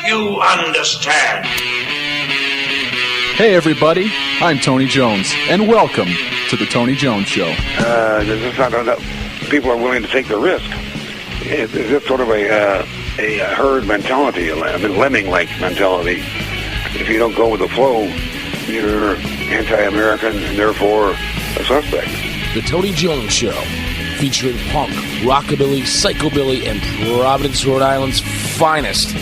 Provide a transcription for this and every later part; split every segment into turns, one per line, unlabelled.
you understand?
Hey everybody, I'm Tony Jones, and welcome to the Tony Jones Show.
There's just not enough people are willing to take the risk. It's sort of a herd mentality, a lemming-like mentality. If you don't go with the flow, you're anti-American and therefore a suspect.
The Tony Jones Show, featuring punk, rockabilly, psychobilly, and Providence, Rhode Island's finest,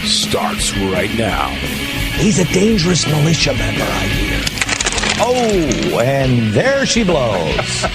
starts right now.
He's a dangerous militia member, I hear. Oh, and there she blows.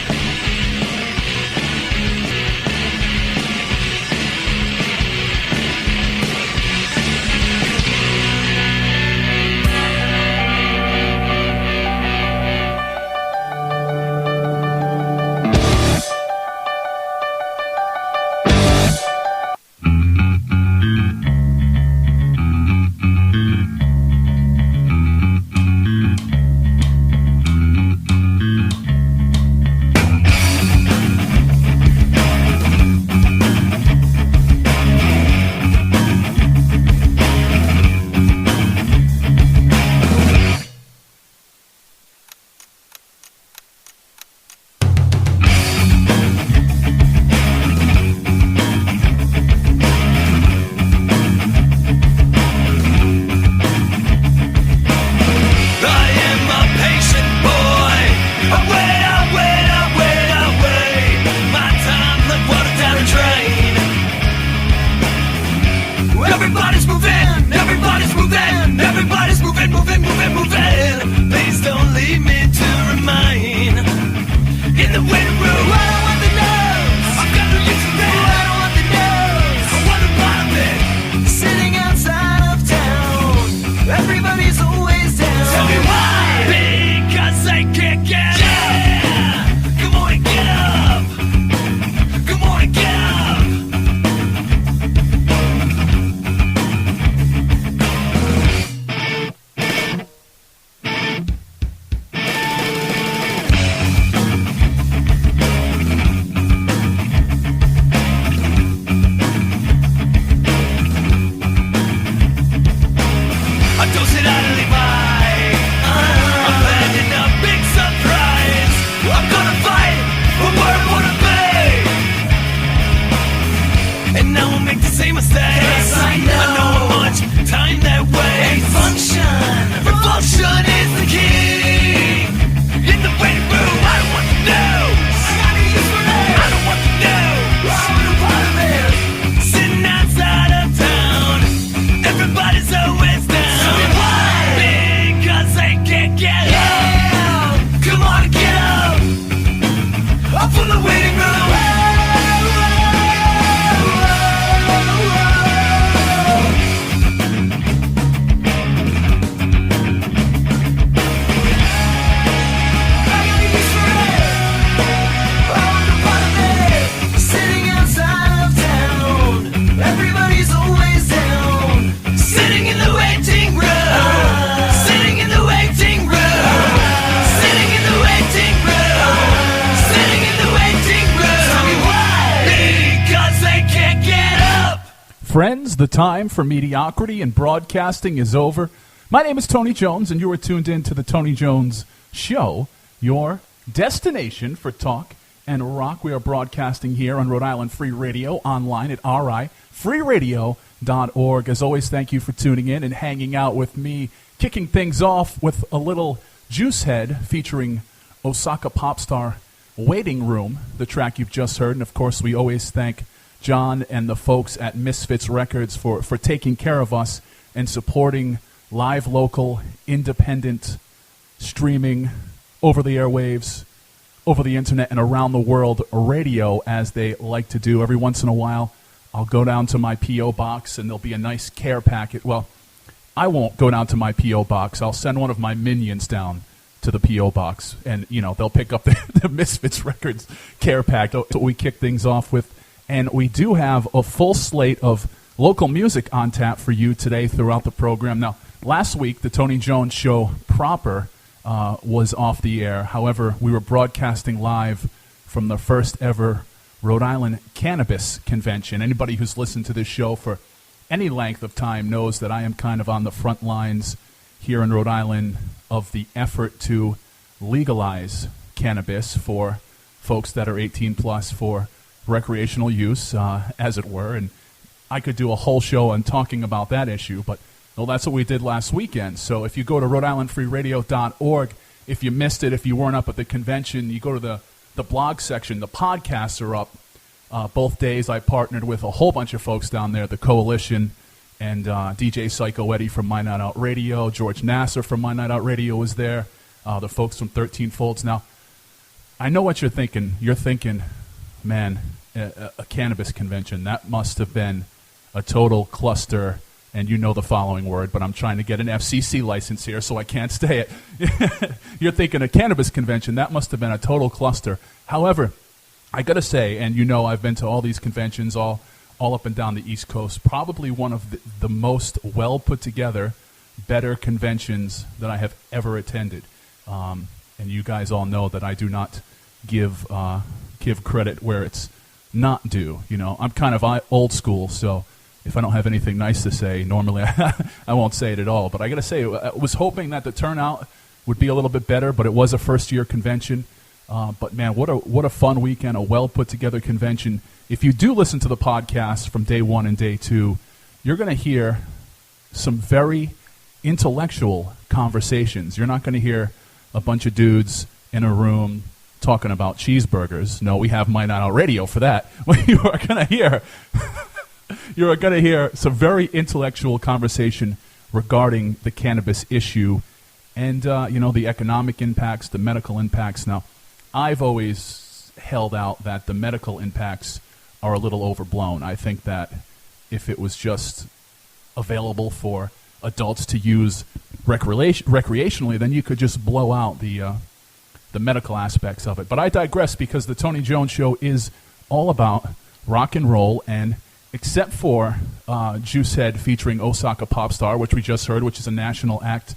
Friends, the time for mediocrity and broadcasting is over. My name is Tony Jones, and you are tuned in to the Tony Jones Show, your destination for talk and rock. We are broadcasting here on Rhode Island Free Radio, online at rifreeradio.org. As always, thank you for tuning in and hanging out with me, kicking things off with a little Juicehead featuring Osaka pop star Waiting Room, the track you've just heard. And, of course, we always thank John and the folks at Misfits Records for taking care of us and supporting live, local, independent streaming over the airwaves, over the internet, and around the world radio, as they like to do. Every once in a while, I'll go down to my P.O. box, and there'll be a nice care packet. Well, I won't go down to my P.O. box. I'll send one of my minions down to the P.O. box, and, they'll pick up the Misfits Records care pack. So we kick things off with. And we do have a full slate of local music on tap for you today throughout the program. Now, last week, the Tony Jones Show proper was off the air. However, we were broadcasting live from the first ever Rhode Island Cannabis Convention. Anybody who's listened to this show for any length of time knows that I am kind of on the front lines here in Rhode Island of the effort to legalize cannabis for folks that are 18 plus for recreational use, as it were. And I could do a whole show on talking about that issue, but well, that's what we did last weekend. So if you go to Rhode-IslandFreeRadio.org, if you missed it, if you weren't up at the convention, you go to the blog section. The podcasts are up. Both days I partnered with a whole bunch of folks down there, the Coalition, and DJ Psycho Eddie from My Night Out Radio, George Nasser from My Night Out Radio was there, the folks from 13 Folds. Now, I know what you're thinking. You're thinking, man, a cannabis convention, that must have been a total cluster, and you know the following word, but I'm trying to get an FCC license here, so I can't say it. You're thinking a cannabis convention, that must have been a total cluster. However, I got to say, and you know I've been to all these conventions all up and down the East Coast, probably one of the most well put together, better conventions that I have ever attended. And you guys all know that I do not give credit where it's not due. You know, I'm kind of old school, so if I don't have anything nice to say, normally I won't say it at all. But I got to say, I was hoping that the turnout would be a little bit better, but it was a first-year convention. But man, what a fun weekend, a well put together convention. If you do listen to the podcast from day one and day two, you're going to hear some very intellectual conversations. You're not going to hear a bunch of dudes in a room talking about cheeseburgers. No, we have My Night Out Radio for that. What you are going to hear some very intellectual conversation regarding the cannabis issue and the economic impacts, the medical impacts. Now, I've always held out that the medical impacts are a little overblown. I think that if it was just available for adults to use recreationally, then you could just blow out the medical aspects of it. But I digress, because the Tony Jones Show is all about rock and roll, and except for Juicehead featuring Osaka Popstar, which we just heard, which is a national act,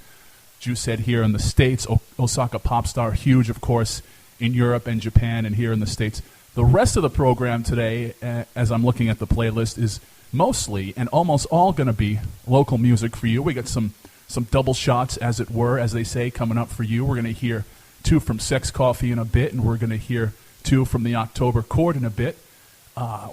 Juicehead here in the States, Osaka Popstar, huge, of course, in Europe and Japan and here in the States. The rest of the program today, as I'm looking at the playlist, is mostly and almost all going to be local music for you. We got some double shots, as it were, as they say, coming up for you. We're going to hear two from Sex Coffee in a bit, and we're going to hear two from the October Chord in a bit.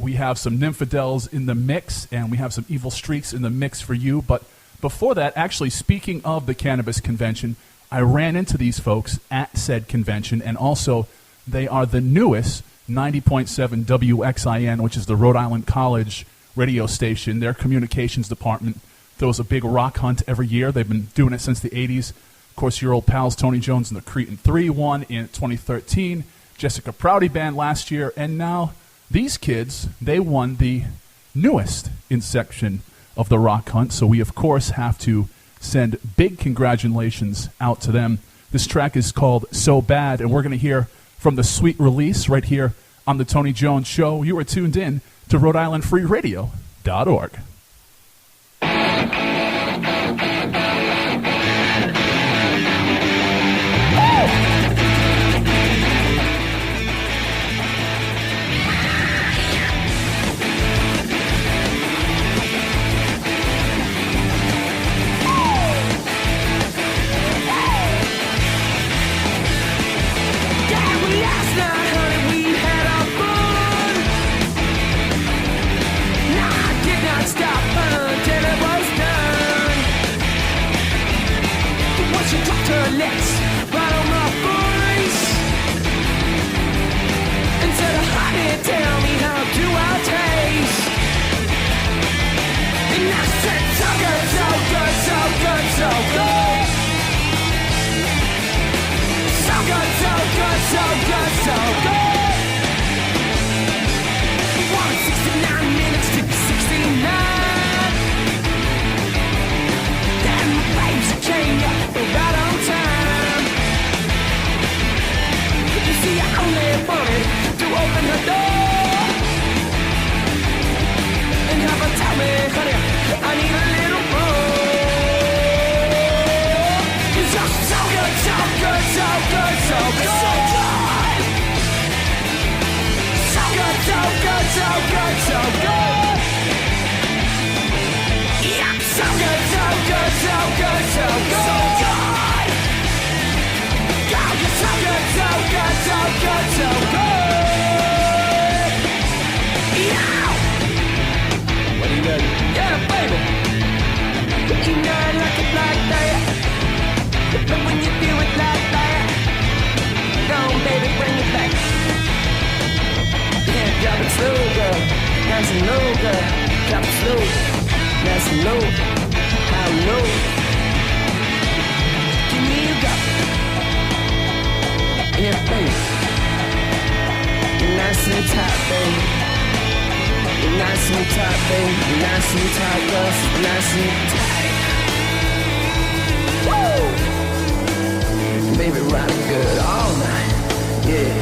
We have some Nymphadels in the mix, and we have some Evil Streaks in the mix for you. But before that, actually, speaking of the cannabis convention, I ran into these folks at said convention, and also they are the newest 90.7 WXIN, which is the Rhode Island College radio station. Their communications department throws a big rock hunt every year. They've been doing it since the 80s. Of course, your old pals Tony Jones and the Cretin 3 won in 2013, Jessica Prouty Band last year, and now these kids, they won the newest in section of the rock hunt, so we, of course, have to send big congratulations out to them. This track is called So Bad, and we're going to hear from the sweet release right here on the Tony Jones Show. You are tuned in to Rhode-IslandFreeRadio.org.
good, so good. So good. God, you're so good, so good, so good, so good. Yeah. What do you know? Yeah, baby. You know I like it like that. But when you do it like that, go on, baby, bring it back. Yeah, drop it slow, girl. Nice and low, girl. Drop it slow. Nice and low. How low? Give me a drop. Yeah, baby. You're nice and tight, baby. You're nice and tight, baby. You're nice and tight, girl. Nice and tight. Woo! Baby, ride it good all night. Yeah.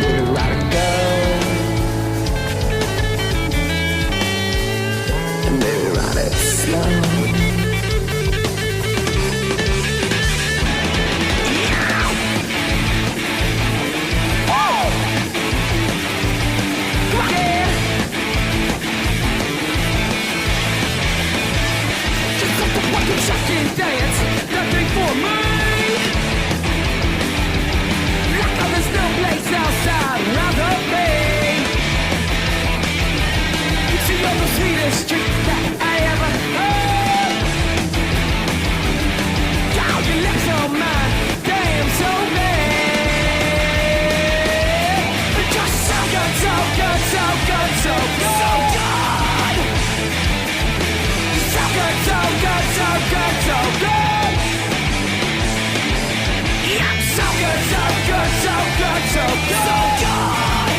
Baby, ride it good. And baby, ride it slow. Fucking dance, nothing for me. Like how there's no place outside around the bay. You see, you're the sweetest treat that I ever heard. God, your lips on mine, damn so bad. But you're so good, so good, so good, so good. So good. So good, so good, so good, so good. Yeah, so good, so good, so good, so good. So good.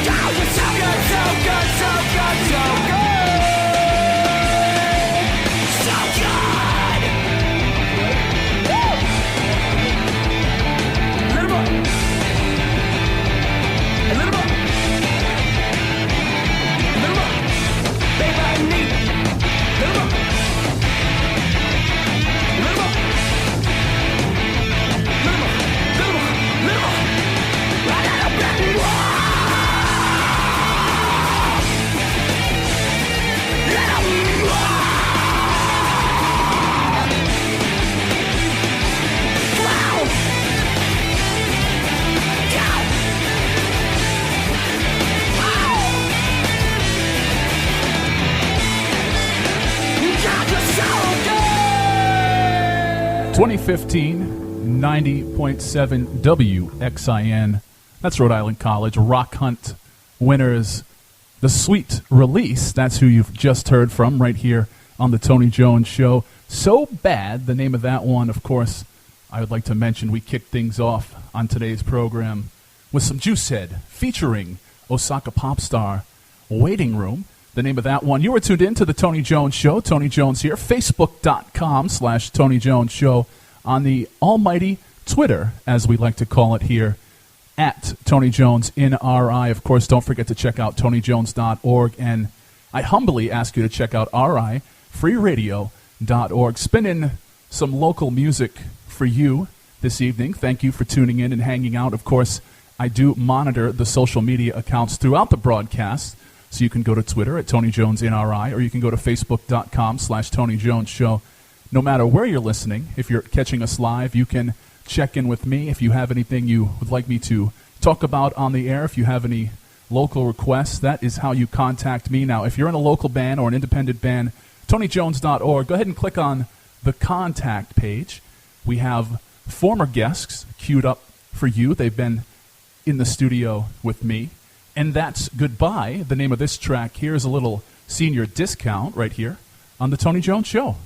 Oh, you're so good, so good, so good, so good. So good. Woo! A little more. A little more. A little more. Baby, I need it. Little more. Little more. Little more. Little more. Little more. Right out of black and white. Let 'em wow. Go. Wow.
2015, 90.7 WXIN. That's Rhode Island College. Rock Hunt winners. The Sweet Release. That's who you've just heard from right here on the Tony Jones Show. So Bad, the name of that one, of course, I would like to mention we kicked things off on today's program with some Juicehead featuring Osaka pop star Waiting Room. The name of that one. You were tuned in to the Tony Jones Show. Tony Jones here. Facebook.com/Tony Jones Show. On the almighty Twitter, as we like to call it here, at Tony Jones in RI. Of course, don't forget to check out TonyJones.org. And I humbly ask you to check out RIFreeRadio.org. Spin in some local music for you this evening. Thank you for tuning in and hanging out. Of course, I do monitor the social media accounts throughout the broadcast. So you can go to Twitter at Tony Jones in RI, or you can go to Facebook.com/Tony Jones Show. No matter where you're listening, if you're catching us live, you can check in with me if you have anything you would like me to talk about on the air. If you have any local requests, that is how you contact me. Now, if you're in a local band or an independent band, TonyJones.org, go ahead and click on the contact page. We have former guests queued up for you. They've been in the studio with me. And that's Goodbye. The name of this track here is a little senior discount right here on the Tony Jones Show.